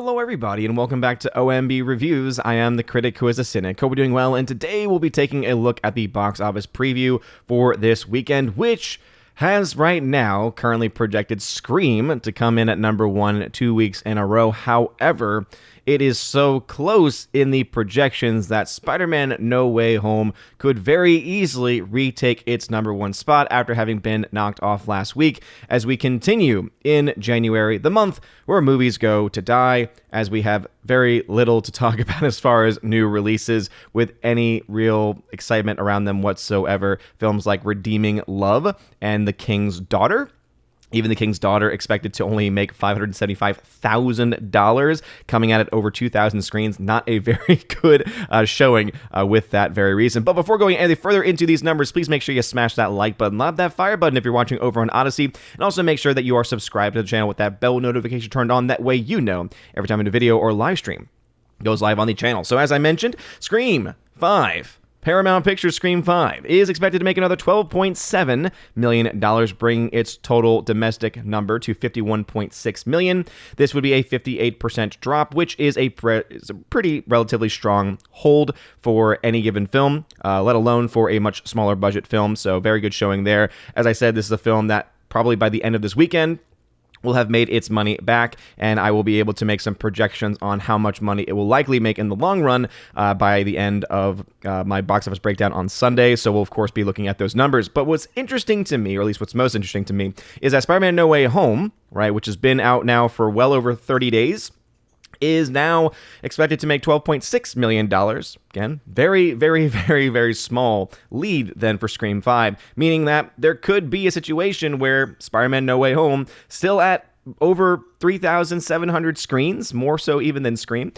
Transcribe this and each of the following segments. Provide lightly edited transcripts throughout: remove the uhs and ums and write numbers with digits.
Hello everybody and welcome back to OMB Reviews. I am the critic who is a cynic. Hope we're doing well, and today we'll be taking a look at the box office preview for this weekend, which has right now currently projected Scream to come in at number 1 2 weeks in a row. However, it is so close in the projections that Spider-Man No Way Home could very easily retake its number 1 spot after having been knocked off last week, as we continue in January, the month where movies go to die, as we have very little to talk about as far as new releases with any real excitement around them whatsoever. Films like Redeeming Love and The King's Daughter. Even The King's Daughter expected to only make $575,000, coming out at over 2,000 screens. Not a very good showing with that very reason. But before going any further into these numbers, please make sure you smash that like button, lob that fire button if you're watching over on Odyssey, and also make sure that you are subscribed to the channel with that bell notification turned on. That way you know every time a video or live stream goes live on the channel. So as I mentioned, Scream 5. Paramount Pictures' Scream 5 is expected to make another $12.7 million, bringing its total domestic number to $51.6 million. This would be a 58% drop, which is a pretty relatively strong hold for any given film, let alone for a much smaller budget film. So very good showing there. As I said, this is a film that probably by the end of this weekend will have made its money back, and I will be able to make some projections on how much money it will likely make in the long run by the end of my box office breakdown on Sunday. So we'll, of course, be looking at those numbers. But what's interesting to me, or at least what's most interesting to me, is that Spider-Man No Way Home, right, which has been out now for well over 30 days, is now expected to make $12.6 million. Again, very, very, very, very small lead then for Scream 5, meaning that there could be a situation where Spider-Man No Way Home, still at over 3,700 screens, more so even than Scream,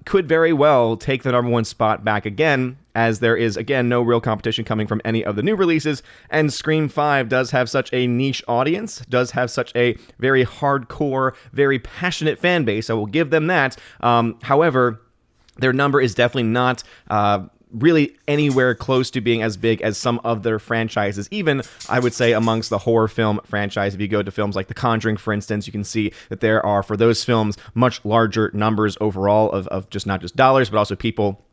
could very well take the number 1 spot back again, as there is, again, no real competition coming from any of the new releases, and Scream 5 does have such a niche audience, does have such a very hardcore, very passionate fan base. I will give them that. However, their number is definitely not really anywhere close to being as big as some of their franchises, even, I would say, amongst the horror film franchise. If you go to films like The Conjuring, for instance, you can see that there are, for those films, much larger numbers overall of just not just dollars, but also people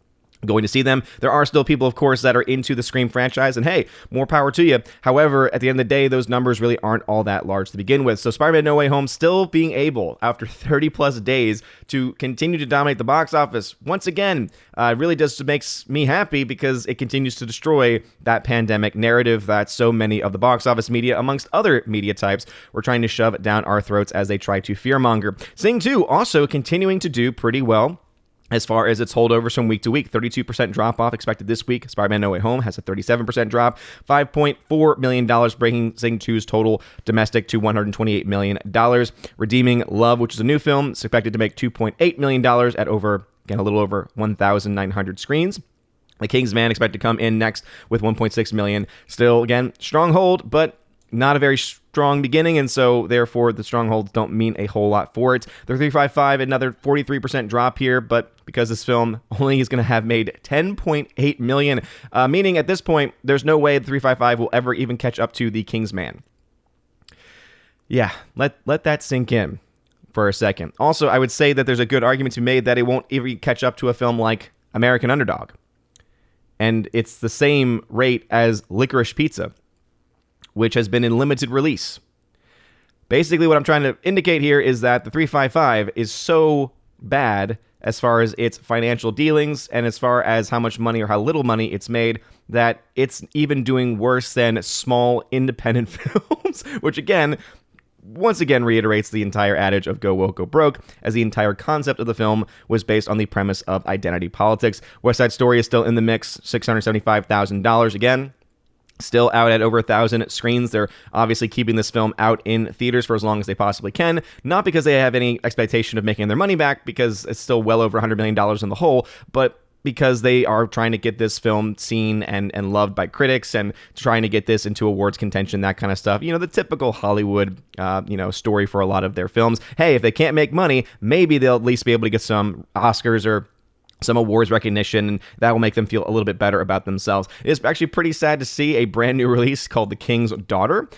going to see them. There are still people, of course, that are into the Scream franchise, and hey, more power to you. However, at the end of the day, those numbers really aren't all that large to begin with. So Spider-Man No Way Home still being able, after 30 plus days, to continue to dominate the box office, once again, really just makes me happy, because it continues to destroy that pandemic narrative that so many of the box office media, amongst other media types, were trying to shove down our throats as they try to fearmonger. Sing 2 also continuing to do pretty well as far as its holdovers from week to week. 32% drop-off expected this week. Spider-Man No Way Home has a 37% drop. $5.4 million, bringing Sing 2's total domestic to $128 million. Redeeming Love, which is a new film, is expected to make $2.8 million at over, again, a little over 1,900 screens. The King's Man expected to come in next with $1.6 million. Still, again, strong hold, but not a very strong beginning, and so therefore the strongholds don't mean a whole lot for it. The 355, another 43% drop here, but because this film only is going to have made $10.8 million, meaning at this point there's no way the 355 will ever even catch up to The King's Man. Yeah, let that sink in for a second. Also, I would say that there's a good argument to be made that it won't even catch up to a film like American Underdog, and it's the same rate as Licorice Pizza, which has been in limited release. Basically, what I'm trying to indicate here is that the 355 is so bad as far as its financial dealings and as far as how much money or how little money it's made, that it's even doing worse than small independent films, which again, once again reiterates the entire adage of go woke, go broke, as the entire concept of the film was based on the premise of identity politics. West Side Story is still in the mix, $675,000 again. Still out at over 1,000 screens. They're obviously keeping this film out in theaters for as long as they possibly can, not because they have any expectation of making their money back, because it's still well over $100 million in the hole, but because they are trying to get this film seen and loved by critics, and trying to get this into awards contention, that kind of stuff. You know, the typical Hollywood, story for a lot of their films. Hey, if they can't make money, maybe they'll at least be able to get some Oscars or some awards recognition, and that will make them feel a little bit better about themselves. It's actually pretty sad to see a brand new release called The King's Daughter,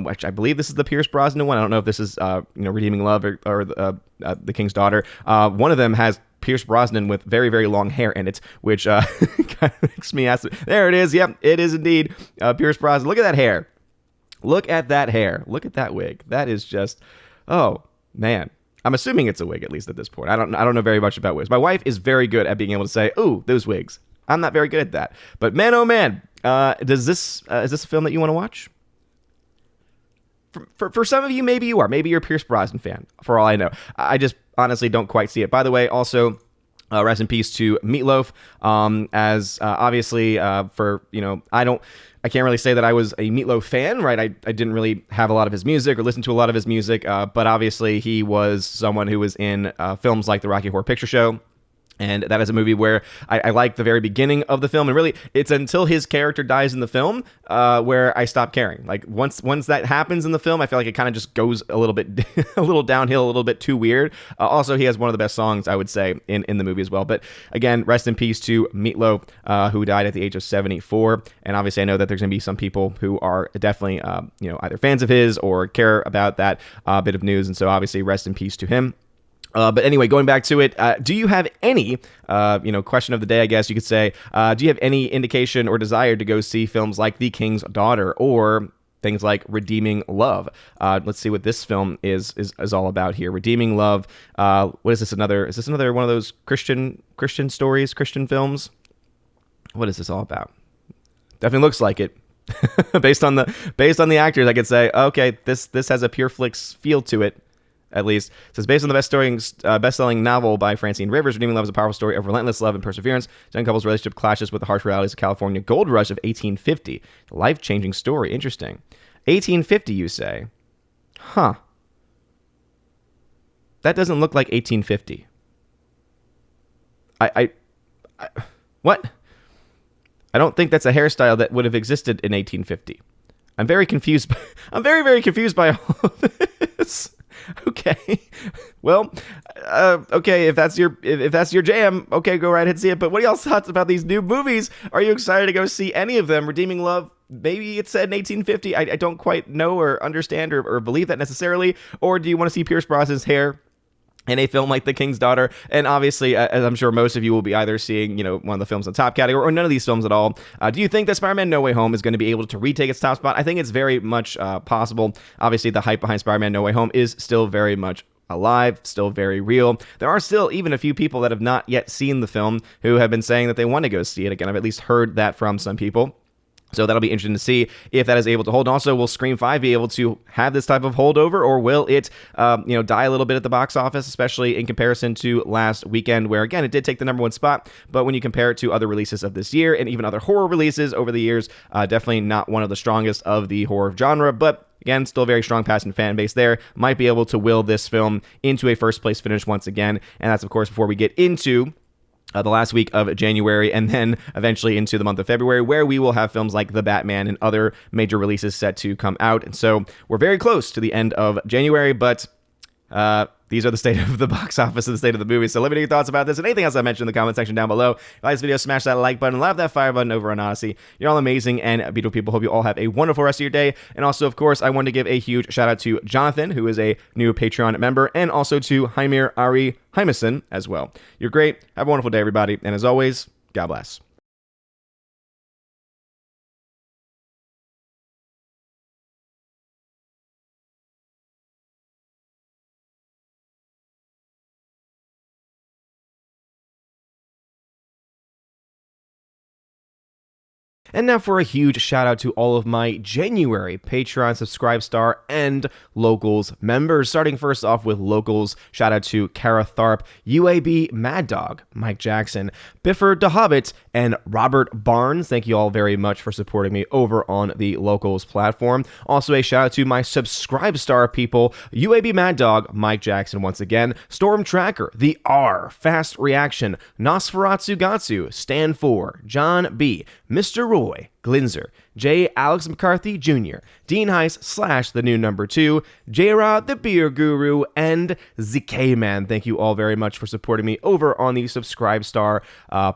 which I believe this is the Pierce Brosnan one. I don't know if this is Redeeming Love or The King's Daughter. One of them has Pierce Brosnan with very, very long hair in it, which kind of makes me ask. There it is. Yep, it is indeed Pierce Brosnan. Look at that hair. Look at that hair. Look at that wig. That is just, oh, man. I'm assuming it's a wig, at least at this point. I don't know very much about wigs. My wife is very good at being able to say, "Ooh, those wigs." I'm not very good at that. But man, oh man, is this a film that you want to watch? For some of you, maybe you are. Maybe you're a Pierce Brosnan fan, for all I know. I just honestly don't quite see it. By the way, also, rest in peace to Meatloaf. As obviously, I can't really say that I was a Meatloaf fan, right? I didn't really have a lot of his music or listen to a lot of his music, but obviously he was someone who was in films like the Rocky Horror Picture Show. And that is a movie where I like the very beginning of the film, and really it's until his character dies in the film where I stop caring. Like once that happens in the film, I feel like it kind of just goes a little bit a little downhill, a little bit too weird. Also, he has one of the best songs, I would say, in the movie as well. But again, rest in peace to Meatloaf, who died at the age of 74. And obviously, I know that there's going to be some people who are definitely either fans of his or care about that bit of news, and so obviously, rest in peace to him. But anyway, going back to it, do you have any, question of the day, I guess you could say, do you have any indication or desire to go see films like The King's Daughter or things like Redeeming Love? Let's see what this film is all about here. Redeeming Love. What is this? Is this another one of those Christian stories, Christian films? What is this all about? Definitely looks like it. based on the actors, I could say, okay, this has a Pure Flix feel to it. At least. It says, based on the best-selling novel by Francine Rivers, Redeeming Love is a powerful story of relentless love and perseverance. The young couple's relationship clashes with the harsh realities of California gold rush of 1850. Life-changing story. Interesting. 1850, you say? Huh. That doesn't look like 1850. What? I don't think that's a hairstyle that would have existed in 1850. I'm very confused. I'm very, very confused by all of this. Okay, well, okay, if that's your jam, okay, go right ahead and see it. But what are y'all's thoughts about these new movies? Are you excited to go see any of them? Redeeming Love, maybe it said in 1850. I don't quite know or understand or believe that necessarily. Or do you want to see Pierce Brosnan's hair in a film like The King's Daughter? And obviously, as I'm sure most of you will be either seeing, one of the films in the top category or none of these films at all. Do you think that Spider-Man No Way Home is going to be able to retake its top spot? I think it's very much possible. Obviously, the hype behind Spider-Man No Way Home is still very much alive, still very real. There are still even a few people that have not yet seen the film who have been saying that they want to go see it. Again, I've at least heard that from some people. So that'll be interesting to see if that is able to hold. Also, will Scream 5 be able to have this type of holdover, or will it, die a little bit at the box office, especially in comparison to last weekend, where, again, it did take the number one spot, but when you compare it to other releases of this year and even other horror releases over the years, definitely not one of the strongest of the horror genre, but again, still a very strong passionate fan base there. Might be able to will this film into a first-place finish once again, and that's, of course, before we get into the last week of January, and then eventually into the month of February, where we will have films like The Batman and other major releases set to come out. And so we're very close to the end of January, but these are the state of the box office and the state of the movie. So let me know your thoughts about this and anything else I mentioned in the comment section down below. If you like this video, smash that like button, love that fire button over on Odyssey. You're all amazing and beautiful people. Hope you all have a wonderful rest of your day. And also, of course, I want to give a huge shout out to Jonathan, who is a new Patreon member, and also to Jaimir Ari Hymason as well. You're great. Have a wonderful day, everybody. And as always, God bless. And now for a huge shout out to all of my January Patreon Subscribe Star and Locals members. Starting first off with Locals, shout out to Kara Tharp, UAB Mad Dog, Mike Jackson, Biffer DeHobbit, and Robert Barnes. Thank you all very much for supporting me over on the Locals platform. Also a shout out to my Subscribe Star people, UAB Mad Dog, Mike Jackson once again, Storm Tracker, The R, Fast Reaction, Nosferatu Gatsu, Stan 4, John B, Mr. Roy Glinzer, J. Alex McCarthy Jr., Dean Heiss / the new number 2, J-Rod the Beer Guru, and ZK Man. Thank you all very much for supporting me over on the Subscribestar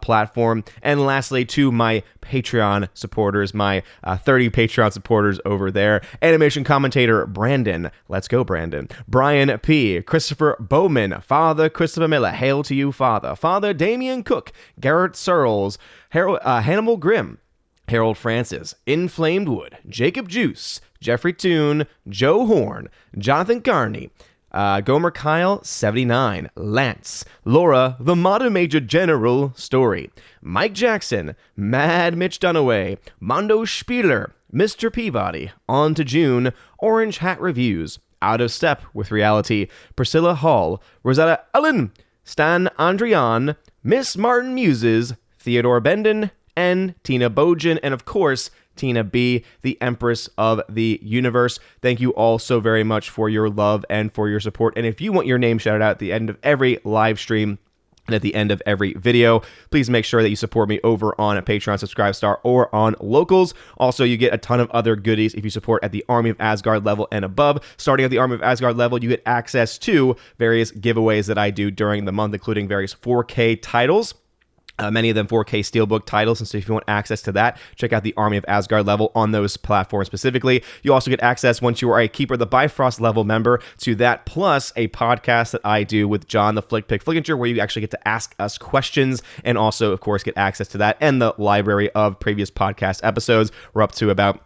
platform. And lastly, to my Patreon supporters, my 30 Patreon supporters over there, animation commentator Brandon, let's go Brandon, Brian P., Christopher Bowman, Father Christopher Miller, hail to you Father, Father Damian Cook, Garrett Searles, Hannibal Grimm, Harold Francis, Inflamed Wood, Jacob Juice, Jeffrey Toon, Joe Horn, Jonathan Carney, Gomer Kyle 79, Lance, Laura, the Modern Major General Story, Mike Jackson, Mad Mitch Dunaway, Mondo Spieler, Mr. Peabody, On to June, Orange Hat Reviews, Out of Step with Reality, Priscilla Hall, Rosetta Ellen, Stan Andrian, Miss Martin Muses, Theodore Benden, and Tina Bojan, and of course, Tina B., the Empress of the Universe. Thank you all so very much for your love and for your support. And if you want your name shouted out at the end of every live stream and at the end of every video, please make sure that you support me over on Patreon, Subscribestar, or on Locals. Also, you get a ton of other goodies if you support at the Army of Asgard level and above. Starting at the Army of Asgard level, you get access to various giveaways that I do during the month, including various 4K titles. Many of them 4K Steelbook titles, and so if you want access to that, check out the Army of Asgard level on those platforms specifically. You also get access, once you are a Keeper of the Bifrost level member, to that, plus a podcast that I do with John the Flick Pick Flickinger, where you actually get to ask us questions, and also, of course, get access to that and the library of previous podcast episodes. We're up to about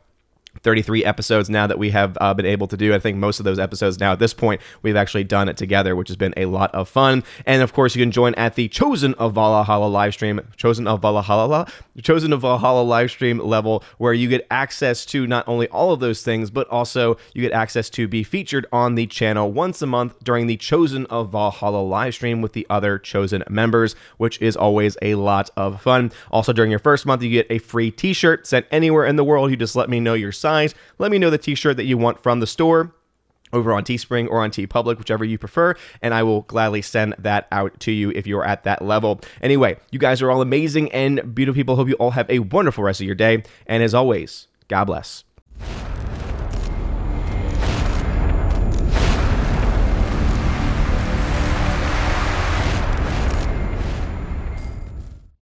33 episodes now that we have been able to do. I think most of those episodes now at this point we've actually done it together, which has been a lot of fun. And of course, you can join at the Chosen of Valhalla live stream, Chosen of Valhalla live stream level, where you get access to not only all of those things, but also you get access to be featured on the channel once a month during the Chosen of Valhalla live stream with the other Chosen members, which is always a lot of fun. Also, during your first month, you get a free t-shirt sent anywhere in the world. You just let me know your size. Let me know the t-shirt that you want from the store over on Teespring or on TeePublic, whichever you prefer, and I will gladly send that out to you if you're at that level. Anyway, you guys are all amazing and beautiful people. Hope you all have a wonderful rest of your day, and as always, God bless.